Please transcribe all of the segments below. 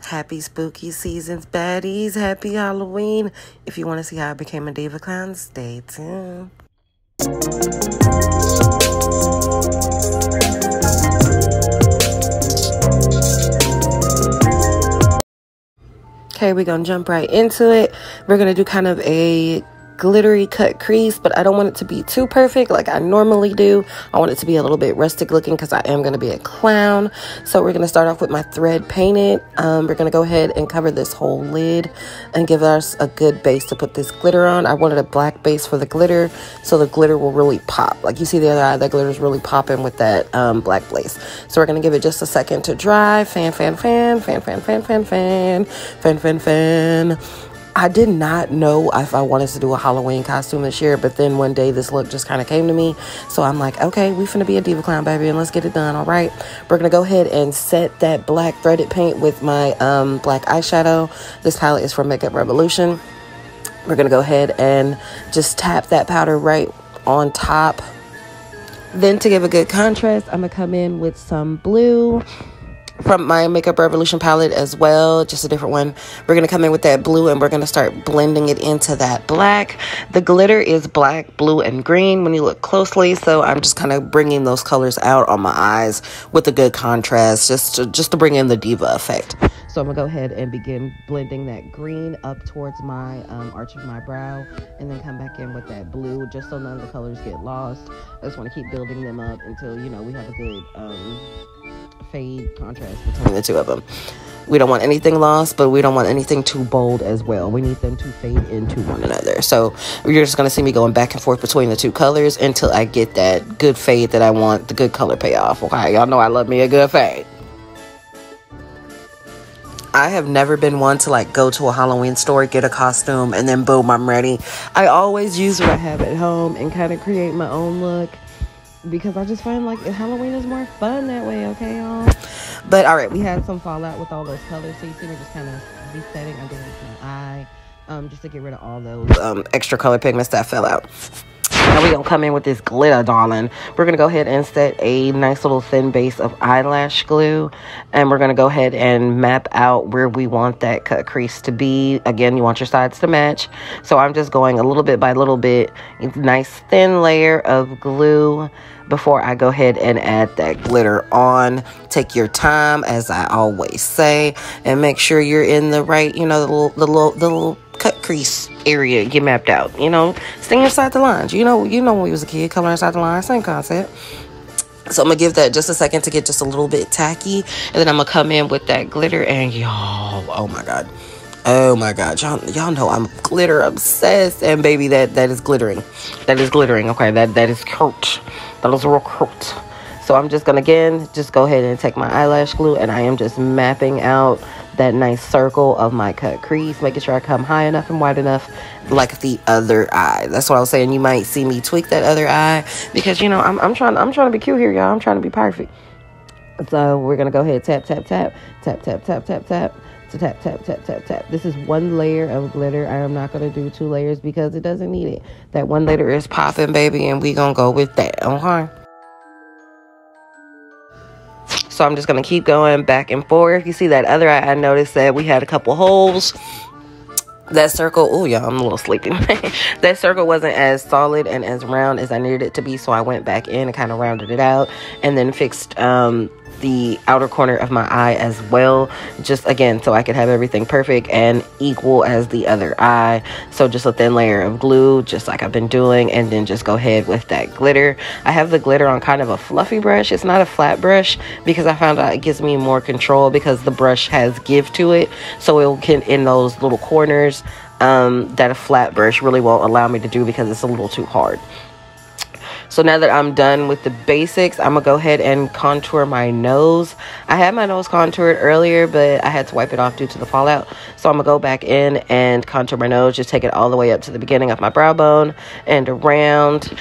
Happy spooky seasons, baddies. Happy Halloween. If you want to see how I became a diva clown, stay tuned. Okay, we're going to jump right into it. We're going to do kind of a glittery cut crease, but I don't want it to be too perfect like I normally do. I want it to be a little bit rustic looking because I am going to be a clown. So we're going to start off with my thread painted. We're going to go ahead and cover this whole lid and give us a good base to put this glitter on. I wanted a black base for the glitter so the glitter will really pop. Like you see the other eye, that glitter is really popping with that black base. So we're going to give it just a second to dry. Fan, fan, fan, fan, fan, fan, fan, fan, fan, fan, fan. I did not know if I wanted to do a Halloween costume this year, but then one day this look just kind of came to me. So I'm like, okay, we finna be a diva clown, baby, and let's get it done. All right, we're gonna go ahead and set that black threaded paint with my black eyeshadow. This palette is from Makeup Revolution. We're gonna go ahead and just tap that powder right on top. Then to give a good contrast, I'm gonna come in with some blue from my Makeup Revolution palette as well, just a different one. We're going to come in with that blue and we're going to start blending it into that black. The glitter is black, blue, and green when you look closely, so I'm just kind of bringing those colors out on my eyes with a good contrast, just to bring in the diva effect. So I'm going to go ahead and begin blending that green up towards my arch of my brow, and then come back in with that blue just so none of the colors get lost. I just want to keep building them up until, you know, we have a good fade contrast between the two of them. We don't want anything lost, but we don't want anything too bold as well. We need them to fade into one another. So you're just going to see me going back and forth between the two colors until I get that good fade that I want, the good color payoff. Okay, y'all know I love me a good fade. I have never been one to like go to a Halloween store, get a costume, and then boom, I'm ready. I always use what I have at home and kind of create my own look, because I just find like Halloween is more fun that way, okay, y'all? But all right, we had some fallout with all those colors, so you see me just kind of resetting underneath my eye, just to get rid of all those extra color pigments that fell out. Now we're going to come in with this glitter, darling. We're going to go ahead and set a nice little thin base of eyelash glue. And we're going to go ahead and map out where we want that cut crease to be. Again, you want your sides to match. So I'm just going a little bit by little bit. Nice thin layer of glue before I go ahead and add that glitter on. Take your time, as I always say. And make sure you're in the right, you know, the little cut crease area you mapped out. You know, stay inside the lines. You know when we was a kid, color inside the lines, same concept. So I'm gonna give that just a second to get just a little bit tacky, and then I'm gonna come in with that glitter. And y'all, oh my god, y'all know I'm glitter obsessed, and baby, that is glittering. That is glittering. Okay, that is cute. That is real cute. So I'm just gonna again just go ahead and take my eyelash glue, and I am just mapping out that nice circle of my cut crease, making sure I come high enough and wide enough like the other eye. That's what I was saying. You might see me tweak that other eye because, you know, I'm trying to be cute here, y'all. I'm trying to be perfect. So we're gonna go ahead, tap, tap, tap, tap, tap, tap, tap, tap, to tap, tap, tap, tap, tap. This is one layer of glitter. I am not gonna do 2 layers because it doesn't need it. That one layer is popping, baby, and we gonna go with that. Okay. So I'm just going to keep going back and forth. You see that other eye, I noticed that we had a couple holes. That circle, oh yeah, I'm a little sleepy. That circle wasn't as solid and as round as I needed it to be. So I went back in and kind of rounded it out. And then fixed the outer corner of my eye as well. Just again, so I could have everything perfect and equal as the other eye. So just a thin layer of glue, just like I've been doing. And then just go ahead with that glitter. I have the glitter on kind of a fluffy brush. It's not a flat brush because I found out it gives me more control because the brush has give to it. So it can, in those little corners, that a flat brush really won't allow me to do because it's a little too hard. So now that I'm done with the basics, I'm going to go ahead and contour my nose. I had my nose contoured earlier, but I had to wipe it off due to the fallout. So I'm going to go back in and contour my nose. Just take it all the way up to the beginning of my brow bone and around.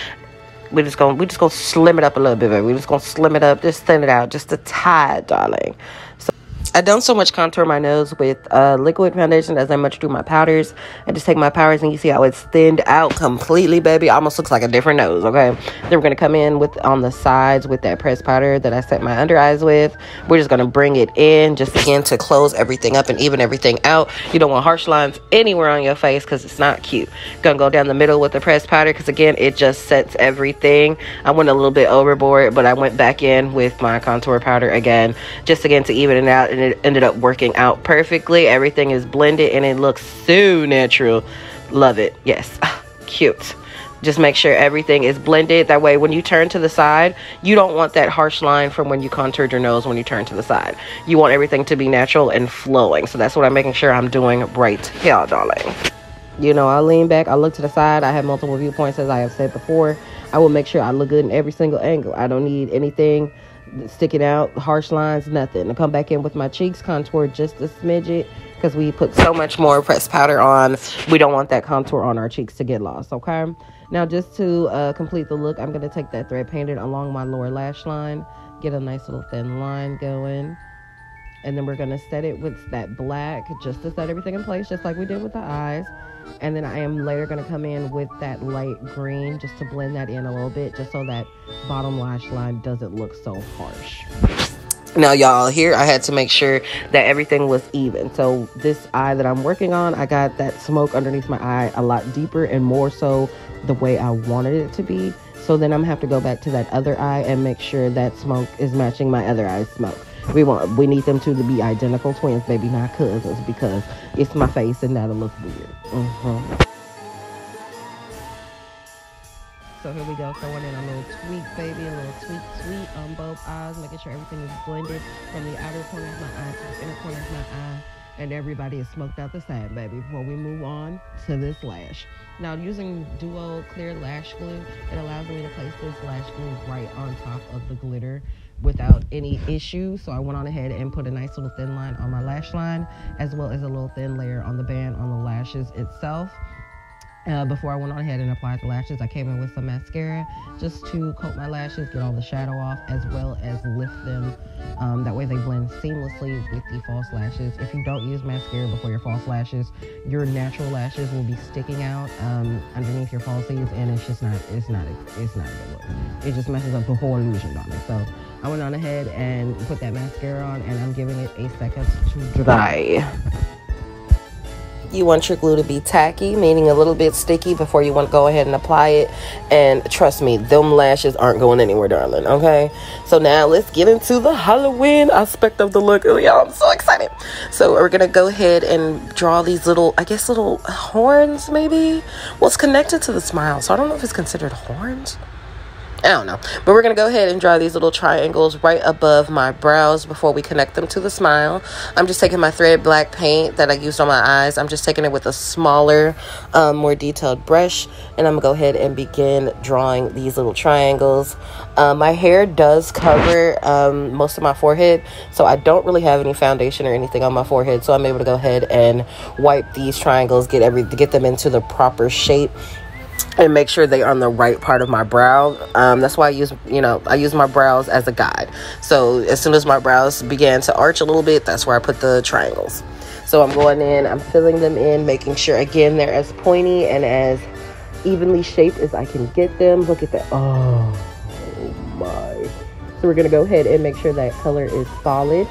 We're just going to slim it up a little bit, baby. We're just going to slim it up, just thin it out, just a tad, darling. So I don't so much contour my nose with liquid foundation as I much do my powders. I just take my powders and you see how it's thinned out completely, baby. Almost looks like a different nose, okay? Then we're going to come in with on the sides with that pressed powder that I set my under eyes with. We're just going to bring it in just again to close everything up and even everything out. You don't want harsh lines anywhere on your face because it's not cute. Going to go down the middle with the pressed powder because again, it just sets everything. I went a little bit overboard, but I went back in with my contour powder again, just again to even it out, and it ended up working out perfectly. Everything is blended and it looks so natural. Love it. Yes. Cute. Just make sure everything is blended. That way when you turn to the side, you don't want that harsh line from when you contoured your nose when you turn to the side. You want everything to be natural and flowing. So that's what I'm making sure I'm doing right here, darling. You know, I lean back, I look to the side. I have multiple viewpoints, as I have said before. I will make sure I look good in every single angle. I don't need anything sticking out, harsh lines, nothing. I come back in with my cheeks, contour just a smidget, because we put so much more pressed powder on. We don't want that contour on our cheeks to get lost, okay? Now, just to complete the look, I'm going to take that thread painted along my lower lash line, get a nice little thin line going, and then we're going to set it with that black just to set everything in place, just like we did with the eyes. And then I am later going to come in with that light green just to blend that in a little bit, just so that bottom lash line doesn't look so harsh. Now, y'all, here I had to make sure that everything was even. So this eye that I'm working on, I got that smoke underneath my eye a lot deeper and more so the way I wanted it to be. So then I'm going to have to go back to that other eye and make sure that smoke is matching my other eye's smoke. We need them two to be identical twins, baby, not cousins, because it's my face and that'll look weird. So here we go, throwing in a little tweak, baby, a little tweak on both eyes, making sure everything is blended from the outer corner of my eye to the inner corner of my eye, and everybody is smoked out the side, baby, before we move on to this lash. Now, using Duo Clear Lash Glue, it allows me to place this lash glue right on top of the glitter without any issue. So I went on ahead and put a nice little thin line on my lash line, as well as a little thin layer on the band on the lashes itself. Before I went on ahead and applied the lashes, I came in with some mascara just to coat my lashes, get all the shadow off, as well as lift them. That way they blend seamlessly with the false lashes. If you don't use mascara before your false lashes, your natural lashes will be sticking out underneath your falsies, and it's not a good look. It just messes up the whole illusion on it. So I went on ahead and put that mascara on, and I'm giving it a second to dry. You want your glue to be tacky, meaning a little bit sticky before you want to go ahead and apply it. And trust me, them lashes aren't going anywhere, darling, okay? So now let's get into the Halloween aspect of the look. Oh, y'all, I'm so excited. So we're going to go ahead and draw these little, I guess, little horns, maybe? Well, it's connected to the smile, so I don't know if it's considered horns. I don't know, but we're going to go ahead and draw these little triangles right above my brows before we connect them to the smile. I'm just taking my thread black paint that I used on my eyes. I'm just taking it with a smaller, more detailed brush, and I'm going to go ahead and begin drawing these little triangles. My hair does cover most of my forehead, so I don't really have any foundation or anything on my forehead, so I'm able to go ahead and wipe these triangles, get them into the proper shape, and make sure they are on the right part of my brow. That's why I use my brows as a guide. So as soon as my brows began to arch a little bit, that's where I put the triangles. So I'm going in, I'm filling them in, making sure, again, they're as pointy and as evenly shaped as I can get them. Look at that. Oh my. So we're going to go ahead and make sure that color is solid.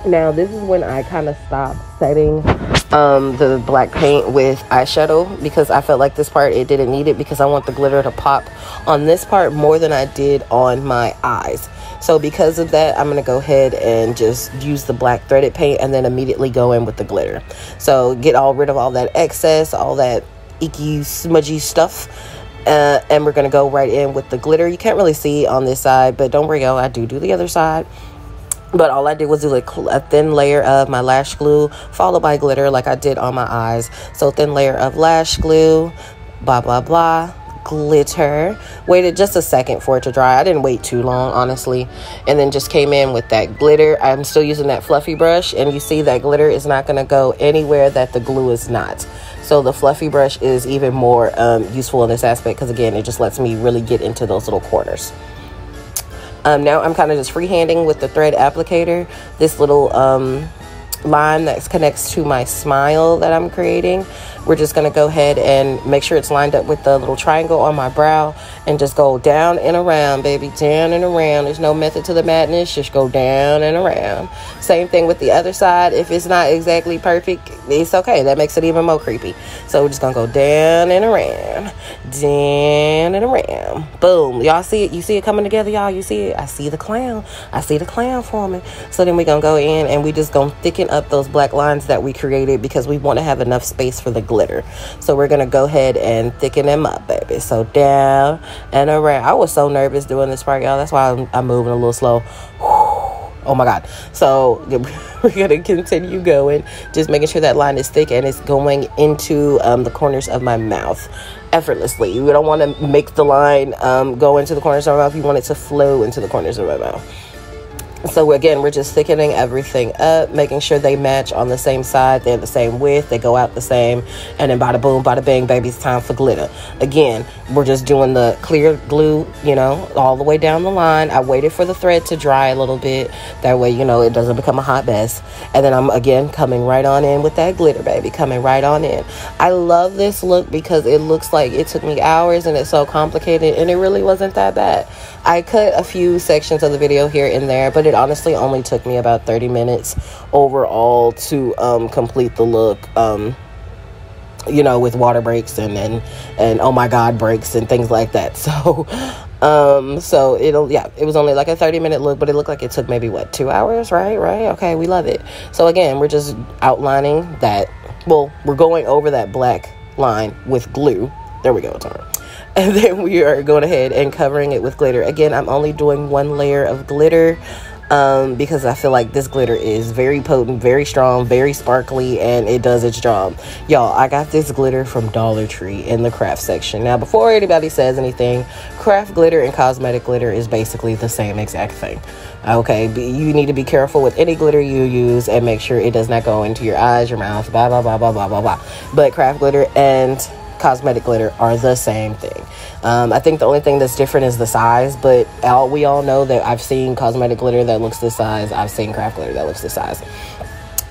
Now, this is when I kind of stopped setting the black paint with eyeshadow, because I felt like this part, it didn't need it, because I want the glitter to pop on this part more than I did on my eyes. So because of that, I'm going to go ahead and just use the black threaded paint and then immediately go in with the glitter. So get rid of all that excess, all that icky, smudgy stuff. And we're going to go right in with the glitter. You can't really see on this side, but don't worry, I do the other side. But all I did was do a thin layer of my lash glue, followed by glitter like I did on my eyes. So thin layer of lash glue, blah, blah, blah, glitter. Waited just a second for it to dry. I didn't wait too long, honestly. And then just came in with that glitter. I'm still using that fluffy brush. And you see that glitter is not going to go anywhere that the glue is not. So the fluffy brush is even more useful in this aspect, because, again, it just lets me really get into those little corners. Now I'm kind of just freehanding with the thread applicator this little line that connects to my smile that I'm creating. We're just going to go ahead and make sure it's lined up with the little triangle on my brow and just go down and around, baby, down and around. There's no method to the madness, just go down and around. Same thing with the other side. If it's not exactly perfect, it's okay. That makes it even more creepy. So we're just going to go down and around, down and around. Boom. Y'all see it? You see it coming together, y'all? You see it? I see the clown. I see the clown forming. So then we're going to go in and we just going to thicken up those black lines that we created because we want to have enough space for the glitter. So we're gonna go ahead and thicken them up, baby. So down and around. I was so nervous doing this part, y'all. That's why I'm moving a little slow. Oh my god. So we're gonna continue going, just making sure that line is thick and it's going into the corners of my mouth effortlessly. You don't want to make the line go into the corners of my mouth. You want it to flow into the corners of my mouth. So again, we're just thickening everything up, making sure they match on the same side, they're the same width, they go out the same, and then bada boom, bada bang, baby, it's time for glitter. Again, we're just doing the clear glue, you know, all the way down the line. I waited for the thread to dry a little bit, that way, you know, it doesn't become a hot mess. And then I'm again coming right on in with that glitter, baby, coming right on in. I love this look because it looks like it took me hours and it's so complicated, and it really wasn't that bad. I cut a few sections of the video here and there, but it honestly only took me about 30 minutes overall to complete the look, you know, with water breaks and oh my god breaks and things like that. So so it was only like a 30-minute look, but it looked like it took maybe what, 2 hours, right? Okay, we love it. So again, we're just outlining that. Well, we're going over that black line with glue. There we go. It's all right. And then we are going ahead and covering it with glitter. Again, I'm only doing one layer of glitter because I feel like this glitter is very potent, very strong, very sparkly, and it does its job. Y'all, I got this glitter from Dollar Tree in the craft section. Now, before anybody says anything, craft glitter and cosmetic glitter is basically the same exact thing. Okay, you need to be careful with any glitter you use and make sure it does not go into your eyes, your mouth, blah, blah, blah, blah, blah, blah, blah. But craft glitter and cosmetic glitter are the same thing. I think the only thing that's different is the size, but we all know that I've seen cosmetic glitter that looks this size. I've seen craft glitter that looks this size.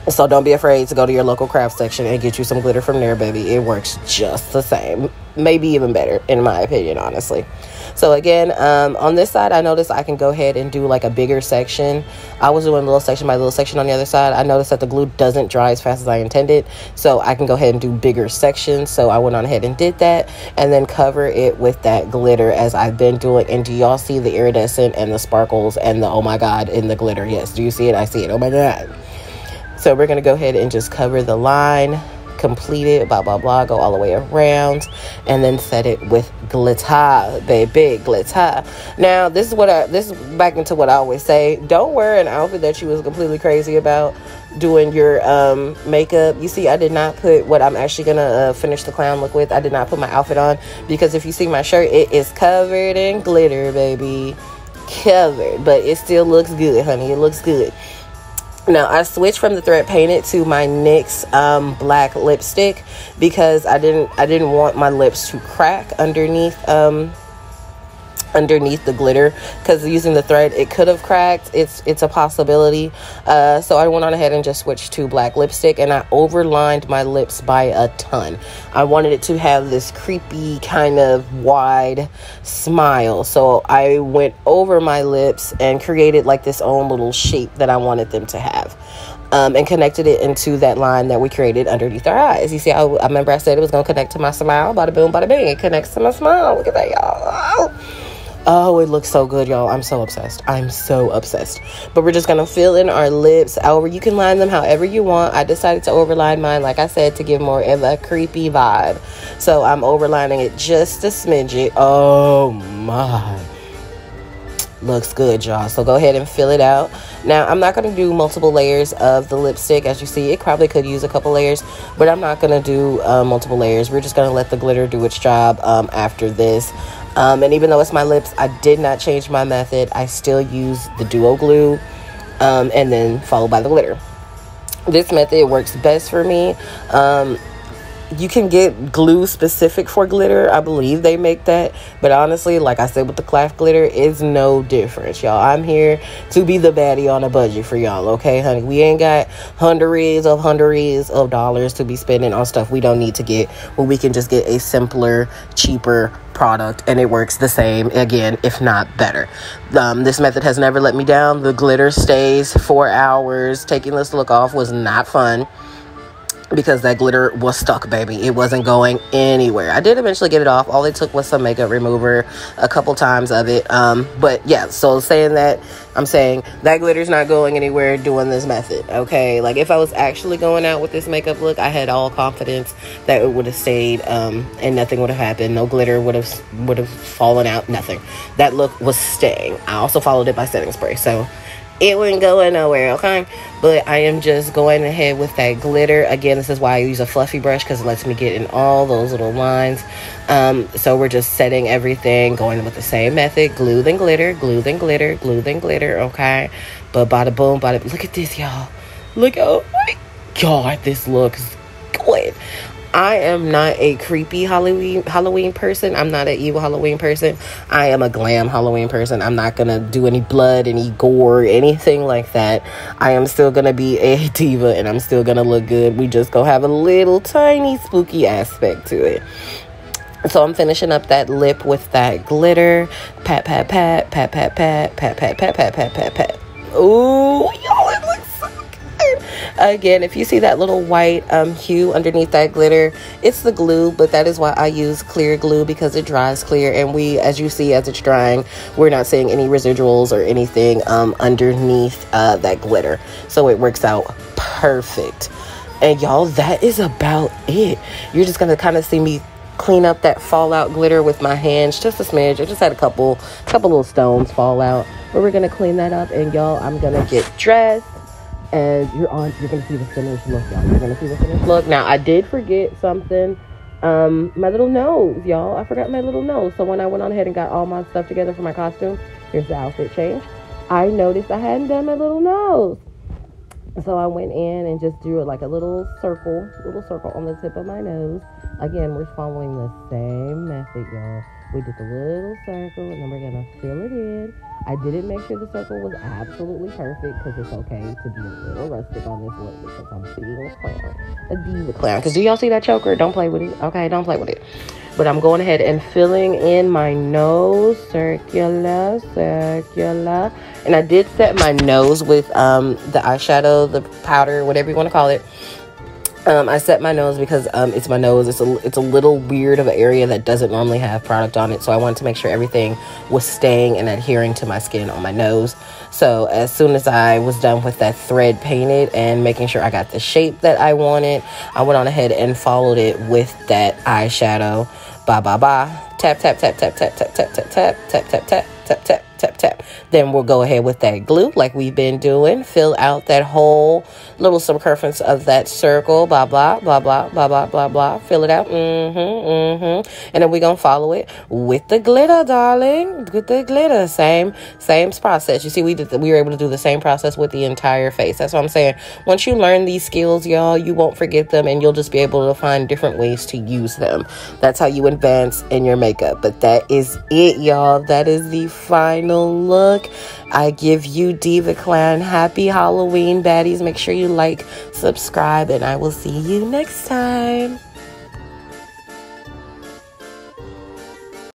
So don't be afraid to go to your local craft section and get you some glitter from there, baby. It works just the same, maybe even better, in my opinion, honestly. So again, on this side, I noticed I can go ahead and do like a bigger section. I was doing little section by little section on the other side. I noticed that the glue doesn't dry as fast as I intended, so I can go ahead and do bigger sections. So I went on ahead and did that, and then cover it with that glitter as I've been doing. And do y'all see the iridescent and the sparkles and the oh my god in the glitter? Yes, do you see it? I see it. Oh my god. So we're going to go ahead and just cover the line, complete it, blah, blah, blah, go all the way around, and then set it with glitter, baby, glitter. Now, this is back into what I always say. Don't wear an outfit that you was completely crazy about doing your makeup. You see, I did not put what I'm actually going to finish the clown look with. I did not put my outfit on because if you see my shirt, it is covered in glitter, baby. Covered, but it still looks good, honey. It looks good. Now, I switched from the thread painted to my NYX black lipstick because I didn't want my lips to crack underneath the glitter, because using the thread it could have cracked. It's a possibility. So I went on ahead and just switched to black lipstick, and I overlined my lips by a ton. I wanted it to have this creepy kind of wide smile, so I went over my lips and created like this own little shape that I wanted them to have. And connected it into that line that we created underneath our eyes. You see, I remember I said it was going to connect to my smile. Bada boom, bada bing. It connects to my smile. Look at that, y'all. Oh, it looks so good, y'all. I'm so obsessed. I'm so obsessed. But we're just going to fill in our lips. However, you can line them however you want. I decided to overline mine, like I said, to give more of a creepy vibe. So I'm overlining it just a smidget. Oh, my. Looks good, y'all. So go ahead and fill it out. Now, I'm not going to do multiple layers of the lipstick. As you see, it probably could use a couple layers, but I'm not going to do multiple layers. We're just going to let the glitter do its job after this. And even though it's my lips, I did not change my method. I still use the duo glue and then followed by the glitter. This method works best for me. you can get glue specific for glitter. I believe they make that. But honestly, like I said with the craft glitter, it's no difference, y'all. I'm here to be the baddie on a budget for y'all, okay, honey? We ain't got hundreds of dollars to be spending on stuff we don't need to get, when we can just get a simpler, cheaper product, and it works the same, again, if not better. This method has never let me down. The glitter stays 4 hours. Taking this look off was not fun, because that glitter was stuck, baby. It wasn't going anywhere. I did eventually get it off. All it took was some makeup remover, a couple times of it. But yeah, so saying that, I'm saying that glitter's not going anywhere doing this method, okay? Like, if I was actually going out with this makeup look, I had all confidence that it would have stayed, and nothing would have happened. No glitter would have fallen out, nothing. That look was staying. I also followed it by setting spray, so it wasn't going nowhere, okay? But I am just going ahead with that glitter. Again, this is why I use a fluffy brush, because it lets me get in all those little lines. So we're just setting everything, going with the same method. Glue, then glitter, glue, then glitter, glue, then glitter, okay? But bada boom, bada... Look at this, y'all. Look, oh my God, this looks good. I am not a creepy Halloween person. I'm not an evil Halloween person. I am a glam Halloween person. I'm not going to do any blood, any gore, anything like that. I am still going to be a diva, and I'm still going to look good. We just go have a little tiny spooky aspect to it. So I'm finishing up that lip with that glitter. Pat, pat, pat, pat, pat, pat, pat, pat, pat, pat, pat, pat, pat. Ooh, y'all, it looks so good. Again, if you see that little white hue underneath that glitter, it's the glue, but that is why I use clear glue, because it dries clear, and we, as you see, as it's drying, we're not seeing any residuals or anything underneath that glitter. So it works out perfect. And y'all, that is about it. You're just gonna kind of see me clean up that fallout glitter with my hands, just a smidge. I just had a couple little stones fall out, but we're gonna clean that up. And y'all, I'm gonna get dressed, and you're gonna see the finished look, y'all. You're gonna see the finished look. Now, I did forget something. My little nose, y'all. I forgot my little nose. So when I went on ahead and got all my stuff together for my costume, here's the outfit change, I noticed I hadn't done my little nose. So I went in and just drew it like a little circle on the tip of my nose. Again, we're following the same method, y'all. We did the little circle, and then we're going to fill it in. I didn't make sure the circle was absolutely perfect, because it's okay to be a little rustic on this look, because I'm being a clown, a diva clown. Because do y'all see that choker? Don't play with it, okay? Don't play with it. But I'm going ahead and filling in my nose, circular. And I did set my nose with the eyeshadow, the powder, whatever you want to call it. I set my nose because it's my nose. It's a little weird of an area that doesn't normally have product on it. So I wanted to make sure everything was staying and adhering to my skin on my nose. So as soon as I was done with that thread painted and making sure I got the shape that I wanted, I went on ahead and followed it with that eyeshadow. Tap, tap, tap, tap, tap, tap, tap, tap, tap, tap, tap, tap, tap, tap, tap, tap. Then we'll go ahead with that glue like we've been doing. Fill out that whole little circumference of that circle. Blah, blah, blah, blah, blah, blah, blah, blah. Fill it out. And then we're going to follow it with the glitter, darling. With the glitter. Same process. You see, we were able to do the same process with the entire face. That's what I'm saying. Once you learn these skills, y'all, you won't forget them, and you'll just be able to find different ways to use them. That's how you advance in your makeup. But that is it, y'all. That is the final look. I give you Diva Clan. Happy Halloween, baddies. Make sure you like, subscribe, and I will see you next time.